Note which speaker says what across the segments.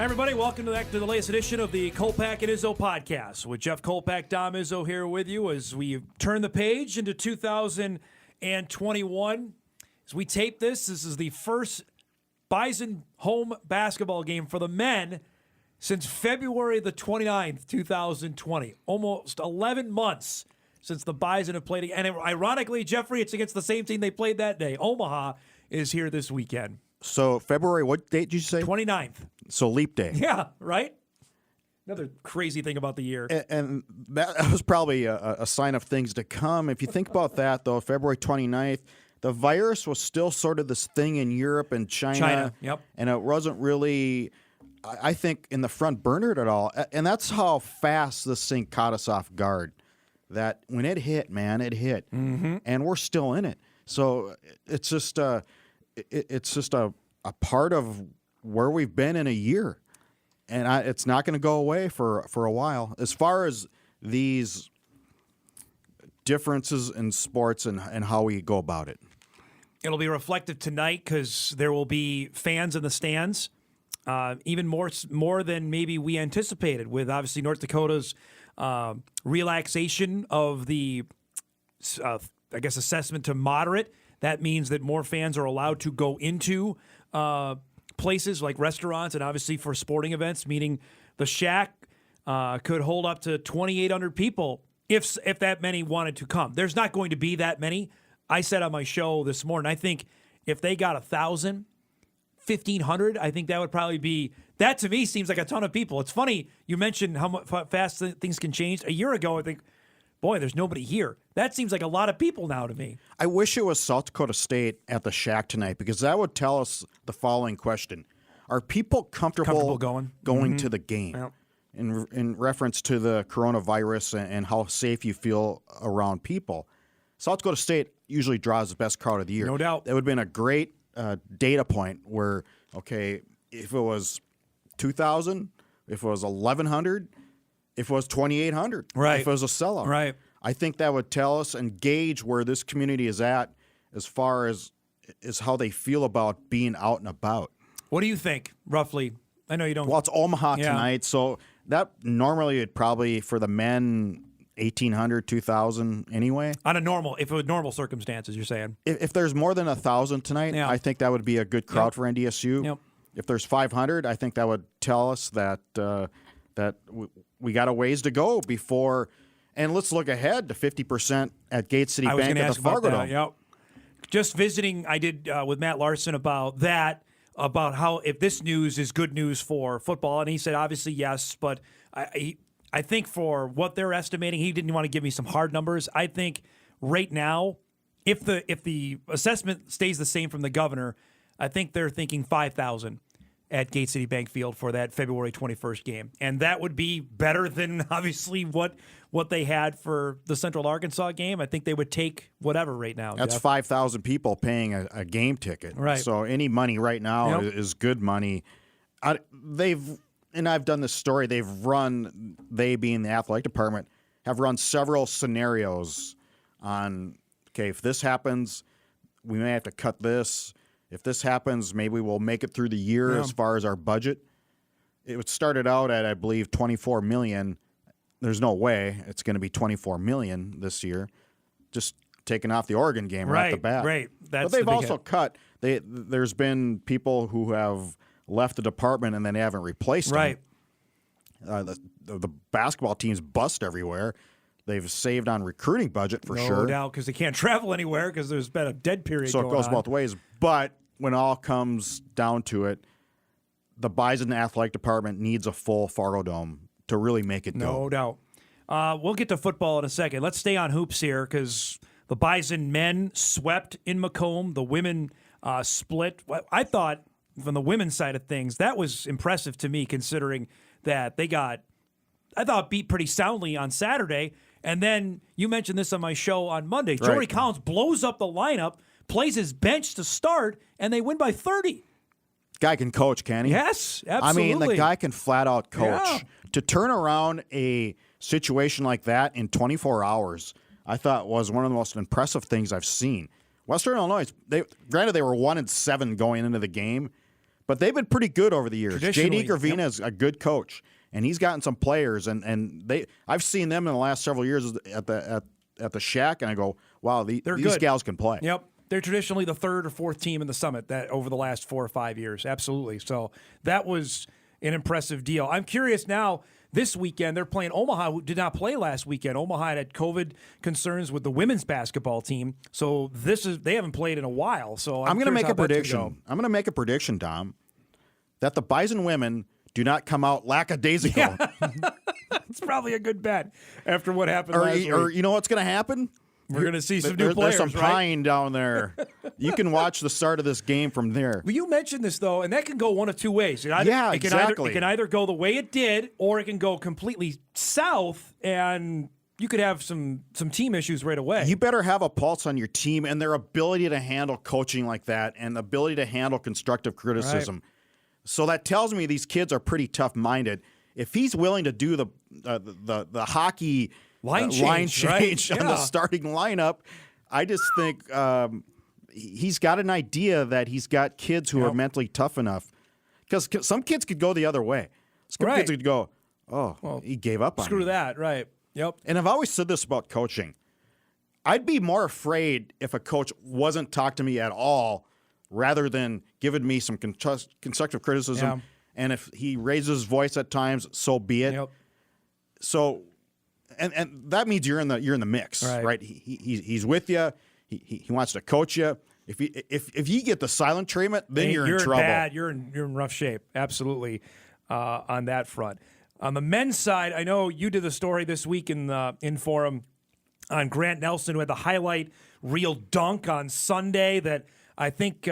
Speaker 1: Hi, everybody. Welcome to the latest edition of the Kolpack and Izzo Podcast. With Jeff Kolpack, Dom Izzo here with you as we turn the page into 2021. As we tape this is the first Bison home basketball game for the men since February the 29th, 2020. Almost 11 months since the Bison have played. And ironically, Jeffrey, it's against the same team they played that day. Omaha is here this weekend.
Speaker 2: So February, what date did you say?
Speaker 1: 29th.
Speaker 2: So leap day.
Speaker 1: Yeah, right? Another crazy thing about the year.
Speaker 2: And that was probably a sign of things to come. If you think about that, though, February 29th, the virus was still sort of this thing in Europe and China.
Speaker 1: Yep.
Speaker 2: And it wasn't really, I think, in the front burner at all. And that's how fast this thing caught us off guard. That when it hit, man, it hit. Mm-hmm. And we're still in it. So it's just a part of where we've been in a year. And it's not going to go away for a while. As far as these differences in sports and how we go about it.
Speaker 1: It'll be reflective tonight because there will be fans in the stands, even more than maybe we anticipated, with obviously North Dakota's relaxation of the, assessment to moderate. That means that more fans are allowed to go into places like restaurants and obviously for sporting events, meaning the Shack could hold up to 2,800 people if that many wanted to come. There's not going to be that many. I said on my show this morning, I think if they got 1,000, 1,500, I think that would probably be, that to me seems like a ton of people. It's funny, you mentioned how fast things can change. A year ago, I think, boy, there's nobody here. That seems like a lot of people now to me.
Speaker 2: I wish it was South Dakota State at the Shack tonight because that would tell us the following question. Are people comfortable going mm-hmm. to the game? Yep. In reference to the coronavirus and how safe you feel around people. South Dakota State usually draws the best crowd of the year.
Speaker 1: No doubt.
Speaker 2: It would have been a great data point where, okay, if it was 2,000, if it was 1,100, if it was 2,800,
Speaker 1: right.
Speaker 2: If it was a sellout.
Speaker 1: Right.
Speaker 2: I think that would tell us and gauge where this community is at as far as how they feel about being out and about.
Speaker 1: What do you think, roughly? I know you don't.
Speaker 2: Well, it's Omaha tonight, so that normally it'd probably, for the men, 1,800, 2,000 anyway.
Speaker 1: On a normal, if it was normal circumstances, you're saying?
Speaker 2: If there's more than 1,000 tonight, I think that would be a good crowd for NDSU.
Speaker 1: Yep.
Speaker 2: If there's 500, I think that would tell us that we got a ways to go before. And let's look ahead to 50% at Gate City Bank at the Fargo Dome.
Speaker 1: Yep. Just visiting, I did with Matt Larson about that, about how if this news is good news for football. And he said, obviously, yes, but I think for what they're estimating, he didn't want to give me some hard numbers. I think right now, if the assessment stays the same from the governor, I think they're thinking 5,000 at Gate City Bank Field for that February 21st game. And that would be better than, obviously, what they had for the Central Arkansas game. I think they would take whatever right now.
Speaker 2: That's
Speaker 1: Jeff.
Speaker 2: 5,000 people paying a game ticket.
Speaker 1: Right.
Speaker 2: So any money right now is good money. And I've done this story. They being the athletic department, have run several scenarios on, okay, if this happens, we may have to cut this. If this happens, maybe we'll make it through the year as far as our budget. It started out at, I believe, $24 million. There's no way it's going to be $24 million this year. Just taking off the Oregon game right off the bat.
Speaker 1: Right.
Speaker 2: But they've also cut. There's been people who have left the department and then they haven't replaced them. Right. The basketball teams bust everywhere. They've saved on recruiting budget for sure.
Speaker 1: No doubt, because they can't travel anywhere because there's been a dead period
Speaker 2: so
Speaker 1: going
Speaker 2: it goes
Speaker 1: on.
Speaker 2: Both ways. But when it all comes down to it, the Bison athletic department needs a full Fargo Dome to really make it go.
Speaker 1: No doubt. We'll get to football in a second. Let's stay on hoops here because the Bison men swept in Macomb. The women split. I thought from the women's side of things, that was impressive to me considering that they got, I thought, beat pretty soundly on Saturday. And then you mentioned this on my show on Monday.
Speaker 2: Right.
Speaker 1: Jory Collins blows up the lineup, plays his bench to start, and they win by 30.
Speaker 2: Guy can coach, can he?
Speaker 1: Yes, absolutely.
Speaker 2: I mean, the guy can flat out coach.
Speaker 1: Yeah.
Speaker 2: To turn around a situation like that in 24 hours, I thought was one of the most impressive things I've seen. Western Illinois, granted they were 1-7 going into the game, But they've been pretty good over the years.
Speaker 1: Traditionally,
Speaker 2: J.D. Gravina is a good coach, and he's gotten some players. And I've seen them in the last several years at the Shack, and I go, wow, these gals can play.
Speaker 1: Yep. They're traditionally the third or fourth team in the Summit that over the last 4 or 5 years. Absolutely. So that was an impressive deal. I'm curious now, this weekend, they're playing Omaha, who did not play last weekend. Omaha had COVID concerns with the women's basketball team. So they haven't played in a while. So
Speaker 2: I'm going to make a prediction. I'm going to make a prediction, Dom, that the Bison women do not come out lackadaisical.
Speaker 1: Yeah. It's probably a good bet after what happened last week.
Speaker 2: Or you know what's going to happen?
Speaker 1: We're going to see some new players,
Speaker 2: There's some pine down there. You can watch the start of this game from there.
Speaker 1: Well, you mentioned this, though, and that can go one of two ways.
Speaker 2: Exactly.
Speaker 1: It can either go the way it did, or it can go completely south, and you could have some team issues right away.
Speaker 2: You better have a pulse on your team and their ability to handle coaching like that and ability to handle constructive criticism. Right. So that tells me these kids are pretty tough-minded. If he's willing to do the hockey line change
Speaker 1: right?
Speaker 2: on the starting lineup, I just think he's got an idea that he's got kids who are mentally tough enough. Because some kids could go the other way. Some kids could go, he gave up on me.
Speaker 1: Screw that, right. Yep.
Speaker 2: And I've always said this about coaching. I'd be more afraid if a coach wasn't talking to me at all rather than giving me some constructive criticism. Yeah. And if he raises his voice at times, so be it.
Speaker 1: Yep.
Speaker 2: So, and that means you're in the mix, right? He's with you. He wants to coach you. If you get the silent treatment, then you're in trouble.
Speaker 1: Bad. You're in rough shape. Absolutely, on that front. On the men's side, I know you did the story this week in Forum on Grant Nelson, who had the highlight reel dunk on Sunday. That I think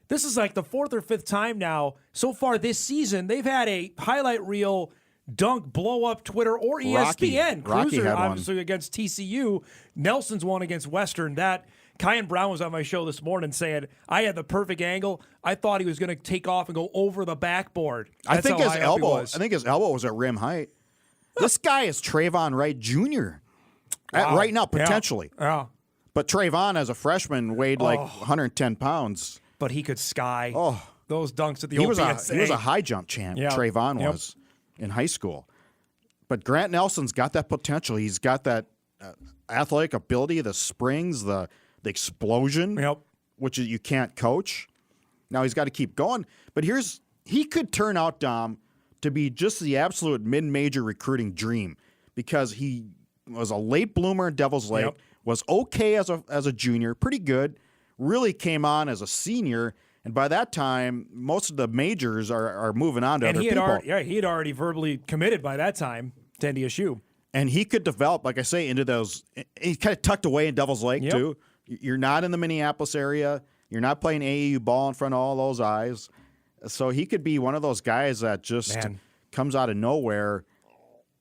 Speaker 1: this is like the fourth or fifth time now so far this season they've had a highlight reel dunk blow up Twitter or ESPN.
Speaker 2: Rocky
Speaker 1: Cruiser obviously against TCU. Nelson's one against Western. That Kyan Brown was on my show this morning saying I had the perfect angle. I thought he was going to take off and go over the backboard.
Speaker 2: I think his elbow was at rim height. This guy is Trayvon Wright Jr. Right now, potentially.
Speaker 1: Yeah.
Speaker 2: But Trayvon, as a freshman, weighed like 110 pounds.
Speaker 1: But he could sky those dunks at the
Speaker 2: He
Speaker 1: OPSA.
Speaker 2: was a high jump champ. Yeah. Trayvon was in high school. But Grant Nelson's got that potential. He's got that athletic ability, the springs, the explosion, which you can't coach. Now he's got to keep going. But he could turn out, Dom, to be just the absolute mid-major recruiting dream because he was a late bloomer in Devil's Lake, was okay as a junior, pretty good, really came on as a senior, and by that time, most of the majors are moving on to other people.
Speaker 1: He had already verbally committed by that time to NDSU.
Speaker 2: And he could develop, like I say, into those. He's kind of tucked away in Devil's Lake, too. You're not in the Minneapolis area. You're not playing AAU ball in front of all those eyes. So he could be one of those guys that just comes out of nowhere.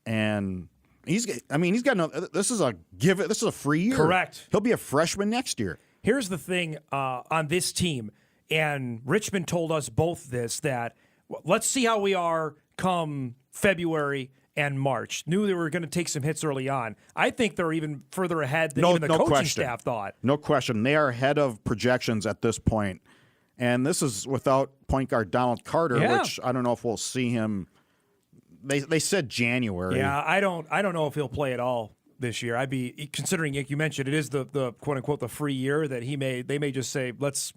Speaker 2: And he's got no. This is a free year.
Speaker 1: Correct.
Speaker 2: He'll be a freshman next year.
Speaker 1: Here's the thing on this team, and Richmond told us both this, that let's see how we are come February and March. Knew they were going to take some hits early on. I think they're even further ahead than even the coaching staff thought.
Speaker 2: No question. They are ahead of projections at this point. And this is without point guard Donald Carter, which I don't know if we'll see him. They said January.
Speaker 1: Yeah, I don't know if he'll play at all this year. I'd be considering, you mentioned it is the quote unquote the free year that they may just say let's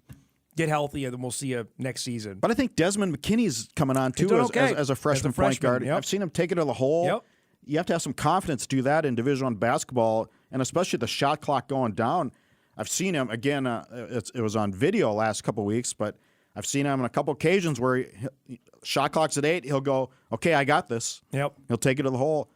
Speaker 1: get healthy and then we'll see you next season.
Speaker 2: But I think Desmond McKinney's coming on too as a freshman point guard. Yep. I've seen him take it to the hole.
Speaker 1: Yep.
Speaker 2: You have to have some confidence to do that in Division I basketball, and especially the shot clock going down. I've seen him again. It was on video last couple of weeks, but I've seen him on a couple occasions where shot clock's at 8. He'll go, okay, I got this.
Speaker 1: Yep.
Speaker 2: He'll take it to the hole.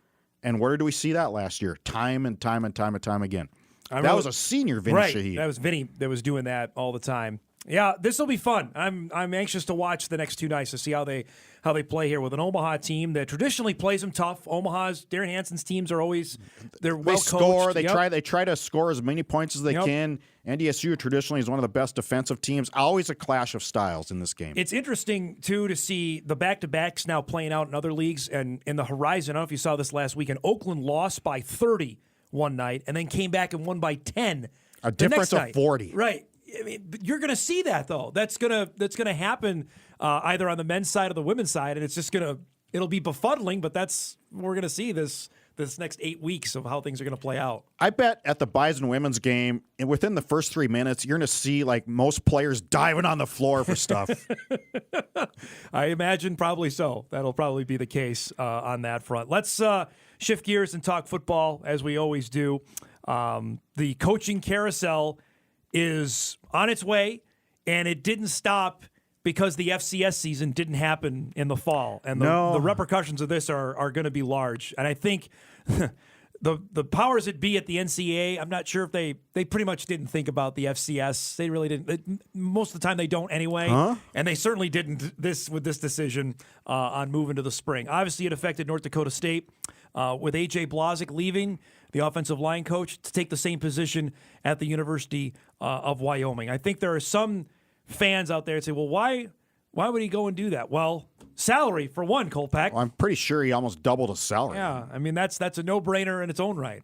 Speaker 2: And where do we see that last year? Time and time again. That was a senior, Vinny Shaheed.
Speaker 1: That was Vinny that was doing that all the time. Yeah, this will be fun. I'm anxious to watch the next 2 nights to see how they play here with an Omaha team that traditionally plays them tough. Darren Hansen's teams are always well coached.
Speaker 2: Score. They try to score as many points as they can. NDSU traditionally is one of the best defensive teams. Always a clash of styles in this game.
Speaker 1: It's interesting too to see the back-to-backs now playing out in other leagues and in the horizon. I don't know if you saw this last weekend. Oakland lost by 30 one night and then came back and won by 10.
Speaker 2: A difference of 40.
Speaker 1: Right. I mean, you're going to see that though. That's gonna happen either on the men's side or the women's side, and it's just it'll be befuddling. But we're going to see this next 8 weeks of how things are going to play out.
Speaker 2: I bet at the Bison women's game, and within the first 3 minutes, you're going to see like most players diving on the floor for stuff.
Speaker 1: I imagine probably so. That'll probably be the case on that front. Let's shift gears and talk football as we always do. The coaching carousel is on its way, and it didn't stop because the FCS season didn't happen in the fall. And the repercussions of this are going to be large. And I think the powers that be at the NCAA, I'm not sure if they pretty much didn't think about the FCS. They really didn't. Most of the time they don't anyway. And they certainly didn't with this decision on moving to the spring. Obviously, it affected North Dakota State with A.J. Blazek leaving, the offensive line coach, to take the same position at the University of Wyoming. I think there are some fans out there that say, well, why would he go and do that? Well, salary for one, Kolpack.
Speaker 2: Well, I'm pretty sure he almost doubled his salary.
Speaker 1: Yeah, I mean that's a no-brainer in its own right.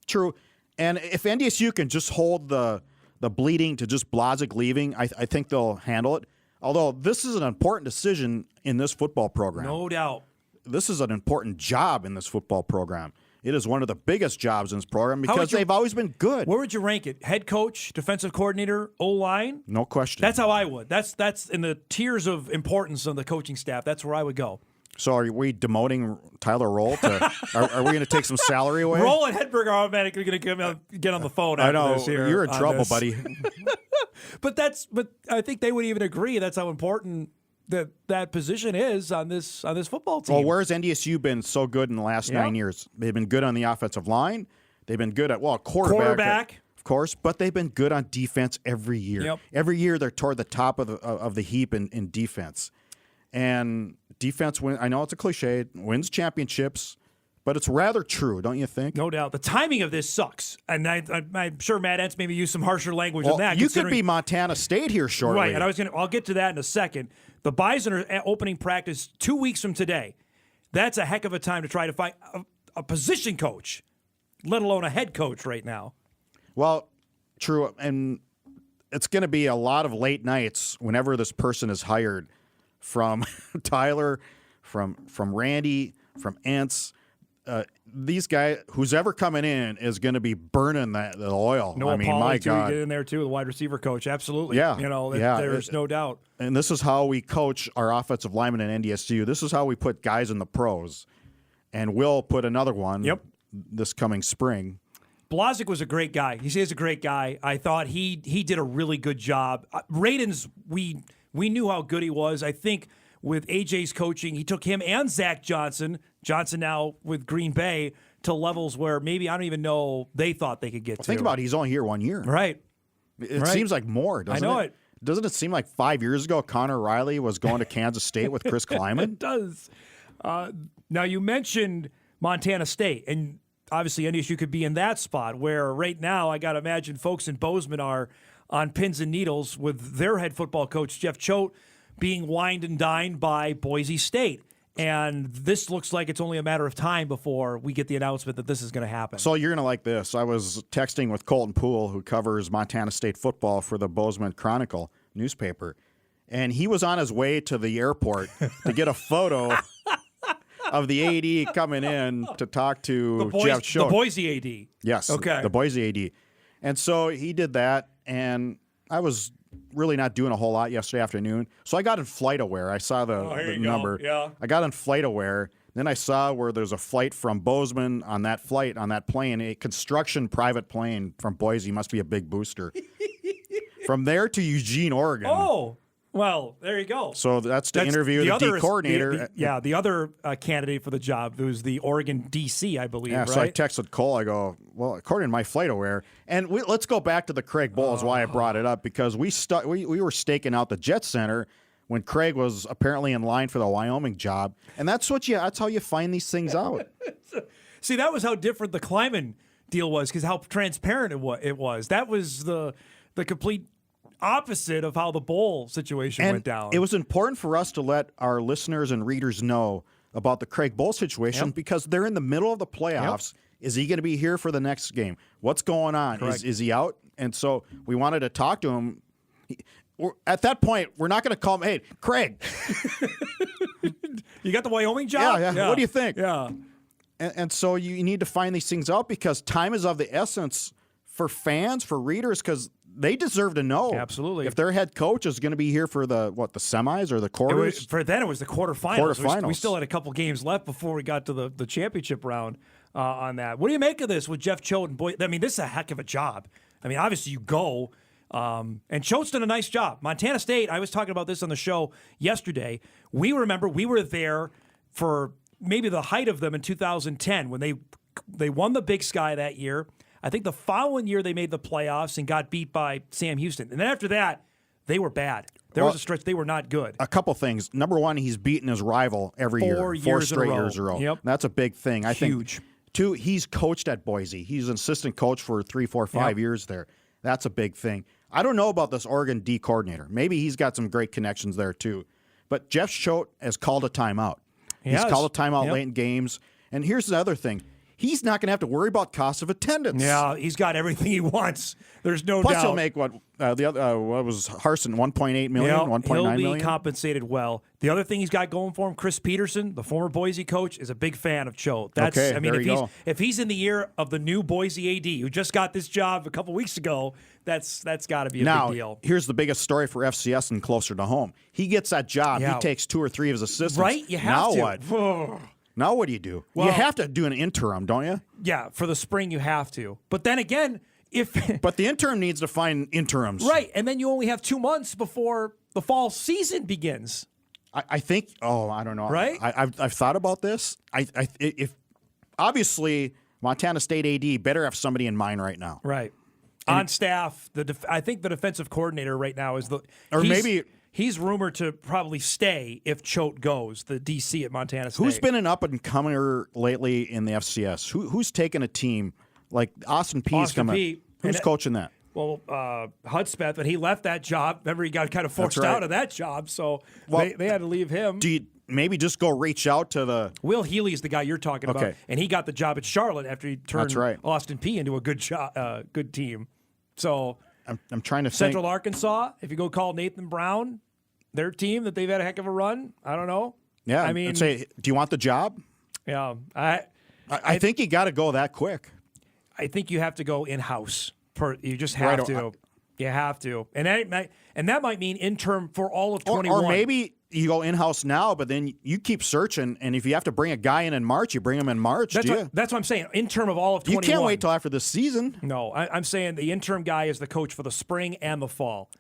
Speaker 2: True. And if NDSU can just hold the bleeding to just Blazek leaving, I think they'll handle it. Although this is an important decision in this football program.
Speaker 1: No doubt.
Speaker 2: This is an important job in this football program. It is one of the biggest jobs in this program because they've always been good.
Speaker 1: Where would you rank it? Head coach, defensive coordinator, O-line?
Speaker 2: No question.
Speaker 1: That's how I would. That's in the tiers of importance on the coaching staff. That's where I would go.
Speaker 2: So are we demoting Tyler Roll? Are we going to take some salary away?
Speaker 1: Roll and Hedberg are automatically going to get on the phone after
Speaker 2: I know.
Speaker 1: this here.
Speaker 2: You're in trouble, buddy.
Speaker 1: But I think they would even agree that's how important that position is on this football team.
Speaker 2: Well, where's NDSU been so good in the last 9 years? They've been good on the offensive line. They've been good at quarterback, of course, but they've been good on defense every year.
Speaker 1: Yep.
Speaker 2: Every year they're toward the top of the heap in defense. And defense I know it's a cliche, wins championships, but it's rather true, don't you think?
Speaker 1: No doubt. The timing of this sucks. And I'm sure Matt Entz maybe used some harsher language on that.
Speaker 2: You could be Montana State here shortly.
Speaker 1: Right, and I'll get to that in a second. The Bison are opening practice 2 weeks from today. That's a heck of a time to try to find a position coach, let alone a head coach right now.
Speaker 2: Well, true, and it's going to be a lot of late nights whenever this person is hired, from Tyler, from Randy, from Entz. These guys, who's ever coming in, is going to be burning the oil.
Speaker 1: Noah Pauly,
Speaker 2: my God,
Speaker 1: get in there too, the wide receiver coach. Absolutely,
Speaker 2: yeah,
Speaker 1: there's no doubt.
Speaker 2: And this is how we coach our offensive linemen in NDSU. This is how we put guys in the pros, and we'll put another one.
Speaker 1: Yep.
Speaker 2: This coming spring.
Speaker 1: Blazek was a great guy. He is a great guy. I thought he did a really good job. Radens, we knew how good he was. I think with AJ's coaching, he took him and Zach Johnson now with Green Bay, to levels where maybe I don't even know they thought they could get to.
Speaker 2: Think about it. He's only here 1 year.
Speaker 1: Right.
Speaker 2: It seems like more, doesn't it?
Speaker 1: I know it.
Speaker 2: Doesn't it seem like 5 years ago Connor Riley was going to Kansas State with Chris Kleiman?
Speaker 1: It does. Now, you mentioned Montana State, and obviously NDSU could be in that spot where right now I got to imagine folks in Bozeman are on pins and needles with their head football coach, Jeff Choate, being wined and dined by Boise State. And this looks like it's only a matter of time before we get the announcement that this is going to happen.
Speaker 2: So you're going to like this. I was texting with Colton Poole, who covers Montana State football for the Bozeman Chronicle newspaper. And he was on his way to the airport to get a photo of the AD coming in to talk to Jeff Choate.
Speaker 1: The Boise AD.
Speaker 2: Yes.
Speaker 1: Okay.
Speaker 2: The Boise AD. And so he did that, and I was really not doing a whole lot yesterday afternoon. So I got in FlightAware. I saw the number.
Speaker 1: Yeah.
Speaker 2: I got in FlightAware. Then I saw where there's a flight from Bozeman on that flight, on that plane, a construction private plane from Boise. Must be a big booster. From there to Eugene, Oregon.
Speaker 1: Oh, well, there you go.
Speaker 2: So that's to interview the D coordinator.
Speaker 1: The other candidate for the job, who's the Oregon DC, I believe,
Speaker 2: yeah,
Speaker 1: right?
Speaker 2: so I texted Cole. I go, well, according to my FlightAware, and let's go back to the Craig Bowl is why I brought it up, because we were staking out the Jet Center when Craig was apparently in line for the Wyoming job, and that's how you find these things out.
Speaker 1: See, that was how different the Kleiman deal was, because how transparent it was. That was the complete opposite of how the bowl situation went down.
Speaker 2: It was important for us to let our listeners and readers know about the Craig Bowl situation because they're in the middle of the playoffs. Is he going to be here for the next game? What's going on? Is he out? And so we wanted to talk to him. At that point, we're not going to call him, hey, Craig.
Speaker 1: You got the Wyoming job?
Speaker 2: Yeah. What do you think?
Speaker 1: Yeah.
Speaker 2: And so you need to find these things out because time is of the essence for fans, for readers, because they deserve to know.
Speaker 1: Absolutely.
Speaker 2: If their head coach is going to be here for the semis or the quarters.
Speaker 1: For then, it was the quarterfinals. We still had a couple games left before we got to the championship round on that. What do you make of this with Jeff Choate? Boy, I mean, this is a heck of a job. I mean, obviously you go. And Choate's done a nice job. Montana State, I was talking about this on the show yesterday. We were there for maybe the height of them in 2010 when they won the Big Sky that year. I think the following year they made the playoffs and got beat by Sam Houston. And then after that, they were bad. There was a stretch they were not good.
Speaker 2: A couple things. Number one, he's beaten his rival every year. 4 straight years in a row.
Speaker 1: Yep.
Speaker 2: That's a big thing. I
Speaker 1: Huge.
Speaker 2: think. Two, he's coached at Boise. He's an assistant coach for 3, 4, 5 years there. That's a big thing. I don't know about this Oregon D coordinator. Maybe he's got some great connections there too. But Jeff Choate has called a timeout. He's called a timeout late in games. And here's the other thing. He's not going to have to worry about cost of attendance.
Speaker 1: Yeah, he's got everything he wants. There's no doubt.
Speaker 2: Plus, he'll make what was Harsin, $1.8 million, $1.9 million?
Speaker 1: He'll be compensated well. The other thing he's got going for him, Chris Peterson, the former Boise coach, is a big fan of Choate. If he's in the ear of the new Boise AD who just got this job a couple weeks ago, that's got to be a big deal.
Speaker 2: Now, here's the biggest story for FCS and closer to home. He gets that job.
Speaker 1: Yeah.
Speaker 2: He takes 2 or 3 of his assistants.
Speaker 1: Right? You have
Speaker 2: now
Speaker 1: to.
Speaker 2: What? Now what do you do?
Speaker 1: Well,
Speaker 2: you have to do an interim, don't you?
Speaker 1: Yeah, for the spring you have to. But then again,
Speaker 2: But the interim needs to find interims.
Speaker 1: Right, and then you only have 2 months before the fall season begins.
Speaker 2: I think, I don't know.
Speaker 1: Right?
Speaker 2: I've thought about this. If obviously Montana State AD better have somebody in mind right now.
Speaker 1: Right. On staff, I think the defensive coordinator right now is he's rumored to probably stay if Choate goes, the DC at Montana State.
Speaker 2: Who's been an up-and-comer lately in the FCS? Who's taken a team like Austin Peay's coming? Who's coaching that?
Speaker 1: Well, Hudspeth, but he left that job. Remember, he got kind of forced out of that job, so they had to leave him.
Speaker 2: Do you maybe just go reach out to the...
Speaker 1: Will Healy's the guy you're talking about, and he got the job at Charlotte after he turned Austin Peay into a good team. So
Speaker 2: I'm trying to
Speaker 1: Central
Speaker 2: think.
Speaker 1: Arkansas, if you go call Nathan Brown, their team that they've had a heck of a run, I don't know.
Speaker 2: Yeah,
Speaker 1: I mean,
Speaker 2: I'd say, do you want the job?
Speaker 1: Yeah,
Speaker 2: I think you got to go that quick.
Speaker 1: I think you have to go in-house. You just have to. You have to. And that might mean interim for all of 21.
Speaker 2: Or maybe you go in-house now, but then you keep searching, and if you have to bring a guy in March, you bring him in March.
Speaker 1: That's what I'm saying. Interim of all of 21.
Speaker 2: You can't wait till after the season.
Speaker 1: No, I'm saying the interim guy is the coach for the spring and the fall.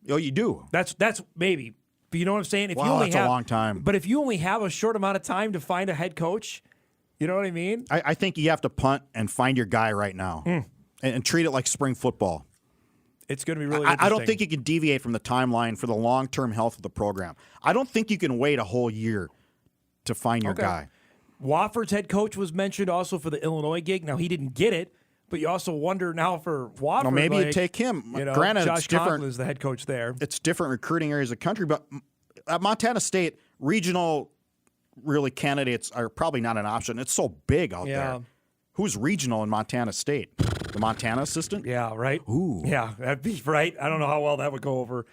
Speaker 2: Oh, you do?
Speaker 1: That's maybe. But you know what I'm saying?
Speaker 2: That's a long time.
Speaker 1: But if you only have a short amount of time to find a head coach, you know what I mean?
Speaker 2: I think you have to punt and find your guy right now and treat it like spring football.
Speaker 1: It's going to be really interesting.
Speaker 2: I don't think you can deviate from the timeline for the long-term health of the program. I don't think you can wait a whole year to find your guy.
Speaker 1: Wofford's head coach was mentioned also for the Illinois gig. Now, he didn't get it, but you also wonder now for Wofford.
Speaker 2: Well, maybe you take him. Granted,
Speaker 1: Josh
Speaker 2: it's different.
Speaker 1: Conklin is the head coach there.
Speaker 2: It's different recruiting areas of the country, but at Montana State, regional really candidates are probably not an option. It's so big out there. Who's regional in Montana State? The Montana assistant?
Speaker 1: Yeah, right.
Speaker 2: Ooh.
Speaker 1: Yeah, that'd be right. I don't know how well that would go over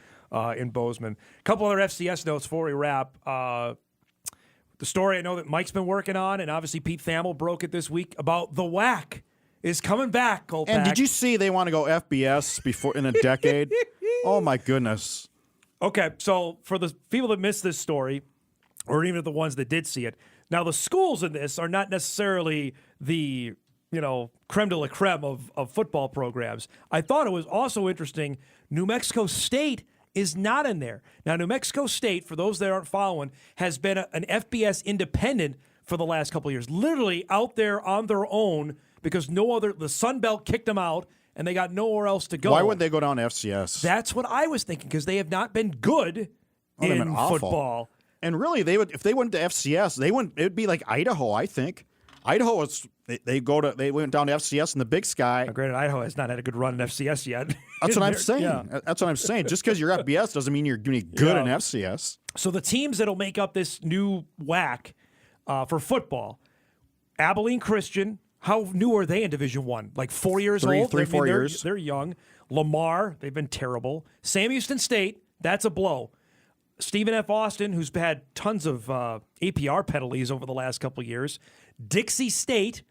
Speaker 1: in Bozeman. A couple other FCS notes before we wrap. The story I know that Mike's been working on, and obviously Pete Thamel broke it this week, about the WAC is coming back, Kolpack.
Speaker 2: And did you see they want to go FBS before in a decade? Oh, my goodness.
Speaker 1: Okay, so for the people that missed this story, or even the ones that did see it, now the schools in this are not necessarily the creme de la creme of football programs. I thought it was also interesting, New Mexico State is not in there. Now, New Mexico State, for those that aren't following, has been an FBS independent for the last couple of years, literally out there on their own because the Sun Belt kicked them out and they got nowhere else to go.
Speaker 2: Why would they go down to FCS?
Speaker 1: That's what I was thinking, because they have not been good in football.
Speaker 2: And really, if they went to FCS, it'd be like Idaho, I think. Idaho was they went down to FCS in the Big Sky.
Speaker 1: Now, granted, Idaho has not had a good run in FCS yet.
Speaker 2: That's what I'm saying. Yeah. That's what I'm saying. Just because you're FBS doesn't mean you're going to be good in FCS.
Speaker 1: So the teams that'll make up this new WAC for football, Abilene Christian. How new are they in Division I? Like 4 years old?
Speaker 2: 4 years.
Speaker 1: They're young. Lamar, they've been terrible. Sam Houston State, that's a blow. Stephen F. Austin, who's had tons of APR penalties over the last couple of years. Dixie State,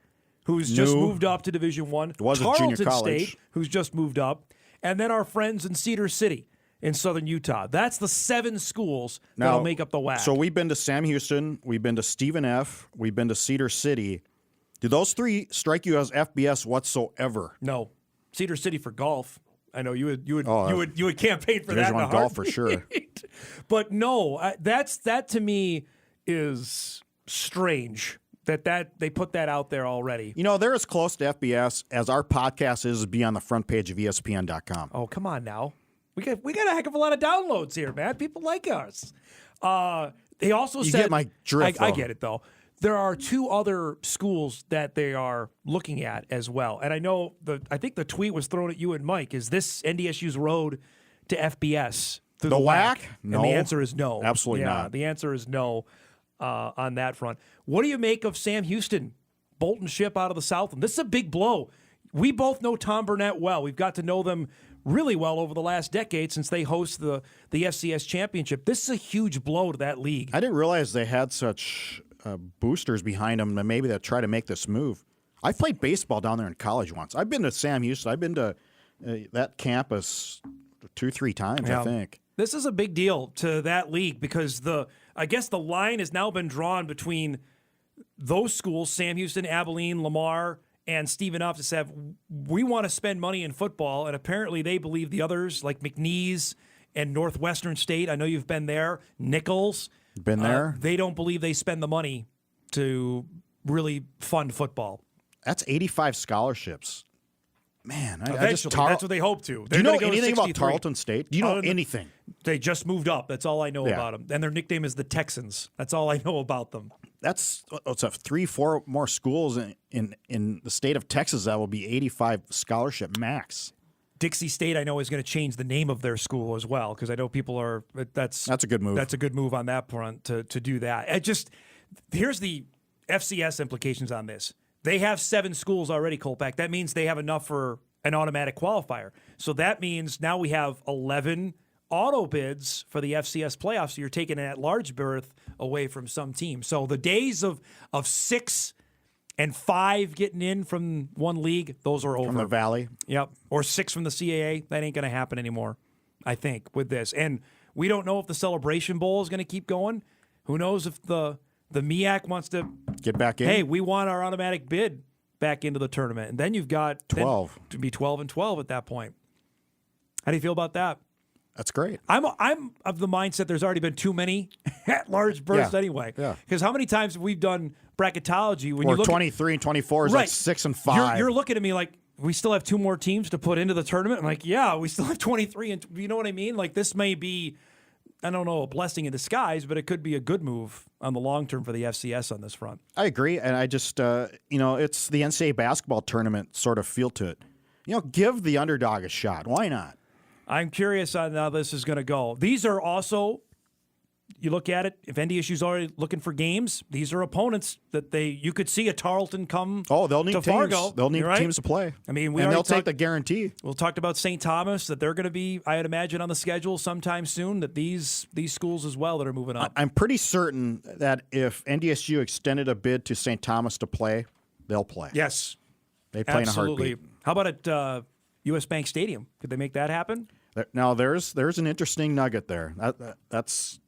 Speaker 1: who's just moved up to Division I.
Speaker 2: Was a junior college.
Speaker 1: State, who's just moved up. And then our friends in Cedar City in southern Utah. That's the 7 schools that'll make up the WAC.
Speaker 2: So we've been to Sam Houston, we've been to Stephen F., we've been to Cedar City. Do those 3 strike you as FBS whatsoever?
Speaker 1: No. Cedar City for golf. I know you would campaign for that in a
Speaker 2: golf for sure.
Speaker 1: But no, that to me is strange that they put that out there already.
Speaker 2: They're as close to FBS as our podcast is to be on the front page of ESPN.com.
Speaker 1: Oh, come on now. We got a heck of a lot of downloads here, man. People like us. They also said,
Speaker 2: get my drift.
Speaker 1: I get it though. There are 2 other schools that they are looking at as well. And I think the tweet was thrown at you and Mike. Is this NDSU's road to FBS?
Speaker 2: The WAC?
Speaker 1: No. And the answer is no.
Speaker 2: Absolutely not.
Speaker 1: The answer is no on that front. What do you make of Sam Houston, Bolton Ship out of the Southland? This is a big blow. We both know Tom Burnett well. We've got to know them really well over the last decade since they host the FCS championship. This is a huge blow to that league.
Speaker 2: I didn't realize they had such boosters behind them and maybe that try to make this move. I played baseball down there in college once. I've been to Sam Houston. I've been to that campus 2-3 times, I think.
Speaker 1: This is a big deal to that league because I guess the line has now been drawn between those schools, Sam Houston, Abilene, Lamar, and Stephen F. said, we want to spend money in football, and apparently they believe the others like McNeese and Northwestern State, I know you've been there, Nichols.
Speaker 2: Been there?
Speaker 1: They don't believe they spend the money to really fund football.
Speaker 2: That's 85 scholarships. Man,
Speaker 1: that's what they hope to.
Speaker 2: Do you know anything about Tarleton State? Do you know anything?
Speaker 1: They just moved up. That's all I know about them. And their nickname is the Texans. That's all I know about them.
Speaker 2: That's 3-4 more schools in the state of Texas that will be 85 scholarship max.
Speaker 1: Dixie State, I know, is going to change the name of their school as well because I know people are. That's
Speaker 2: a good move.
Speaker 1: That's a good move on that front to do that. Here's the FCS implications on this. They have 7 schools already, Kolpack. That means they have enough for an automatic qualifier. So that means now we have 11 auto bids for the FCS playoffs. So you're taking an at-large berth away from some teams. So the days of 6 and 5 getting in from one league, those are over.
Speaker 2: From the Valley.
Speaker 1: Yep. Or 6 from the CAA. That ain't going to happen anymore, I think, with this. And we don't know if the Celebration Bowl is going to keep going. Who knows if the MEAC wants to
Speaker 2: get back in?
Speaker 1: Hey, we want our automatic bid back into the tournament. And then you've got
Speaker 2: 12.
Speaker 1: To be 12 and 12 at that point. How do you feel about that?
Speaker 2: That's great.
Speaker 1: I'm of the mindset there's already been too many at-large berths anyway.
Speaker 2: Yeah.
Speaker 1: Because how many times have we done bracketology when you look
Speaker 2: 23 and 24 is like 6 and 5.
Speaker 1: You're looking at me like we still have 2 more teams to put into the tournament. I'm like, yeah, we still have 23, and you know what I mean? Like this may be, I don't know, a blessing in disguise, but it could be a good move on the long term for the FCS on this front.
Speaker 2: I agree, and I just it's the NCAA basketball tournament sort of feel to it. Give the underdog a shot. Why not?
Speaker 1: I'm curious on how this is going to go. These are also, you look at it, if NDSU's already looking for games, these are opponents that you could see a Tarleton come
Speaker 2: they'll need
Speaker 1: to
Speaker 2: teams.
Speaker 1: Fargo.
Speaker 2: They'll need teams to play.
Speaker 1: I mean,
Speaker 2: they'll take the guarantee.
Speaker 1: We'll talk about St. Thomas, that they're going to be, I would imagine, on the schedule sometime soon, that these schools as well that are moving up.
Speaker 2: I'm pretty certain that if NDSU extended a bid to St. Thomas to play, they'll play.
Speaker 1: Yes.
Speaker 2: They play
Speaker 1: Absolutely.
Speaker 2: in a heartbeat.
Speaker 1: How about at U.S. Bank Stadium? Could they make that happen?
Speaker 2: Now, there's an interesting nugget there. That's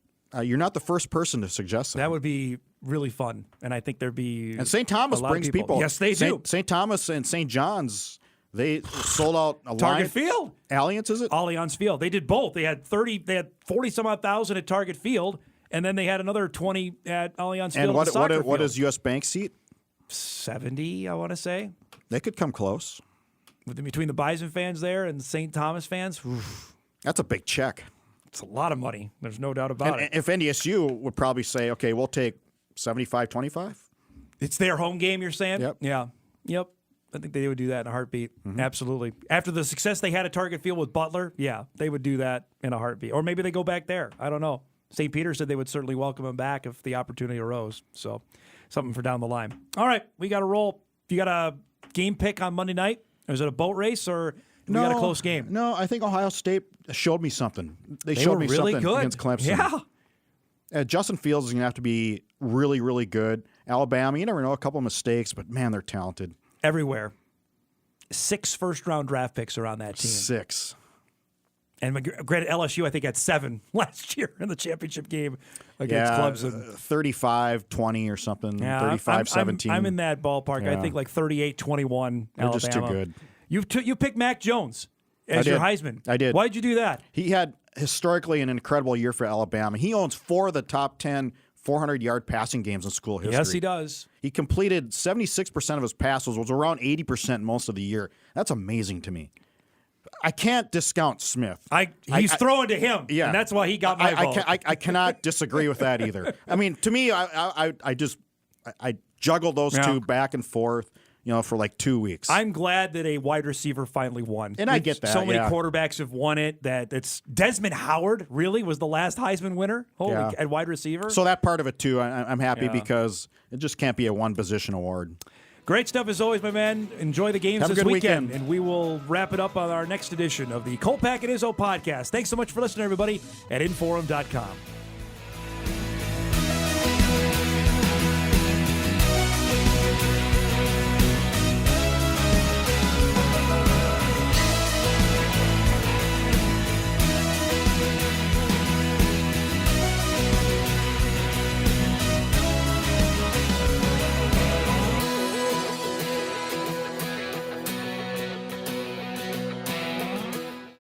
Speaker 2: you're not the first person to suggest that.
Speaker 1: That would be really fun, and I think there'd be
Speaker 2: and St. Thomas brings people.
Speaker 1: Yes, they do.
Speaker 2: St. Thomas and St. John's, they sold out a
Speaker 1: Target Field.
Speaker 2: Allianz, is it?
Speaker 1: Allianz Field. They did both. They had 40 some odd thousand at Target Field, and then they had another 20 at Allianz Field.
Speaker 2: And what is U.S. Bank seat?
Speaker 1: 70, I want to say.
Speaker 2: They could come close.
Speaker 1: Between the Bison fans there and the St. Thomas fans,
Speaker 2: that's a big check.
Speaker 1: It's a lot of money. There's no doubt about it.
Speaker 2: If NDSU would probably say, okay, we'll take 75-25.
Speaker 1: It's their home game, you're saying?
Speaker 2: Yep.
Speaker 1: Yeah. Yep. I think they would do that in a heartbeat. Mm-hmm. Absolutely. After the success they had at Target Field with Butler, yeah, they would do that in a heartbeat. Or maybe they go back there. I don't know. St. Peter said they would certainly welcome him back if the opportunity arose. So something for down the line. All right, we got to roll. You got a game pick on Monday night? Or is it a boat race, or We got a close game.
Speaker 2: No, I think Ohio State showed me something. They
Speaker 1: They
Speaker 2: showed
Speaker 1: were
Speaker 2: me
Speaker 1: really
Speaker 2: something
Speaker 1: good
Speaker 2: against Clemson.
Speaker 1: Yeah.
Speaker 2: Justin Fields is going to have to be really, really good. Alabama, you never know, a couple of mistakes, but man, they're talented.
Speaker 1: Everywhere. 6 first-round draft picks are on that team.
Speaker 2: 6.
Speaker 1: And granted, LSU, I think, had 7 last year in the championship game against Clemson.
Speaker 2: 35-20 or something,
Speaker 1: Yeah,
Speaker 2: 35-17.
Speaker 1: I'm in that ballpark.
Speaker 2: Yeah.
Speaker 1: I think like 38-21
Speaker 2: They're
Speaker 1: Alabama.
Speaker 2: just too good.
Speaker 1: You picked Mac Jones as
Speaker 2: I
Speaker 1: your
Speaker 2: did.
Speaker 1: Heisman.
Speaker 2: I did.
Speaker 1: Why did you do that?
Speaker 2: He had historically an incredible year for Alabama. He owns 4 of the top 10 400-yard passing games in school history.
Speaker 1: Yes, he does.
Speaker 2: He completed 76% of his passes, was around 80% most of the year. That's amazing to me. I can't discount Smith.
Speaker 1: He's throwing to him, and that's why he got my vote.
Speaker 2: I cannot disagree with that either. I mean, to me, I juggled those two back and forth, for like 2 weeks.
Speaker 1: I'm glad that a wide receiver finally won.
Speaker 2: And I get that.
Speaker 1: So many quarterbacks have won it. It's Desmond Howard really was the last Heisman winner at wide receiver.
Speaker 2: So that part of it too, I'm happy because it just can't be a one position award.
Speaker 1: Great stuff as always, my man. Enjoy the games
Speaker 2: Have a
Speaker 1: this
Speaker 2: good
Speaker 1: weekend.
Speaker 2: weekend.
Speaker 1: And we will wrap it up on our next edition of the Kolpack and Izzo Podcast. Thanks so much for listening, everybody, at Inforum.com.